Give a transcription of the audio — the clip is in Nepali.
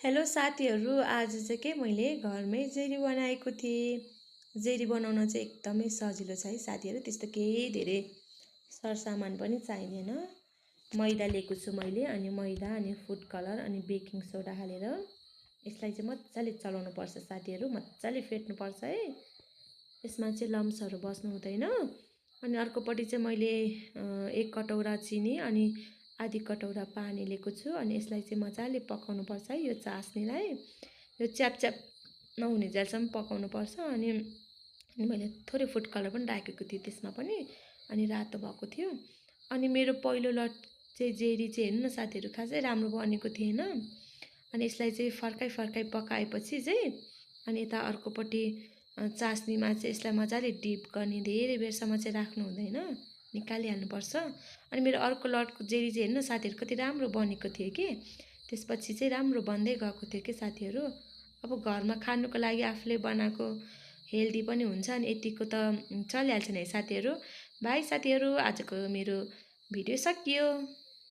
हेलो साथीहरू, आज चाहिँ के मैले घरमै जेरी बनाएको थिएँ। जेरी बनाउन चाहिँ एकदमै सजिलो छ है साथीहरू। त्यस्तो केही धेरै सरसामान पनि चाहिँदैन। मैदा लिएको छु मैले, अनि मैदा अनि फुड कलर अनि बेकिङ सोडा हालेर यसलाई चाहिँ मजाले चलाउनु पर्छ साथीहरू। मजाले फेट्नुपर्छ है। यसमा चाहिँ लम्सहरू बस्नु हुँदैन। अनि अर्कोपट्टि चाहिँ मैले 1 कटौरा चिनी अनि आधी कटौरा पानी लिएको छु। अनि यसलाई चाहिँ मजाले पकाउनु पर्छ है। यो चास्नीलाई यो च्याप नहुने जेलसम्म पकाउनु पर्छ। अनि मैले थोरै फुड कलर पनि राखेको थिएँ त्यसमा पनि, अनि रातो भएको थियो। अनि मेरो पहिलो लट चाहिँ जेरी चाहिँ हेर्नु न साथीहरू, खासै राम्रो बनेको थिएन। अनि यसलाई चाहिँ फर्काइ पकाएपछि चाहिँ अनि यता अर्कोपट्टि चास्नीमा चाहिँ यसलाई मजाले डिप गर्ने, धेरै बेरसम्म चाहिँ राख्नु हुँदैन, निकालिहाल्नुपर्छ। अनि मेरो अर्को लटको जेरी चाहिँ हेर्नु साथीहरू कति राम्रो बनेको थियो कि। त्यसपछि चाहिँ राम्रो बन्दै गएको थियो कि साथीहरू। अब घरमा खानुको लागि आफूले बनाएको हेल्दी पनि हुन्छ, अनि यतिको त चलिहाल्छ नि है साथीहरू। बाई साथीहरू, आजको मेरो भिडियो सकियो।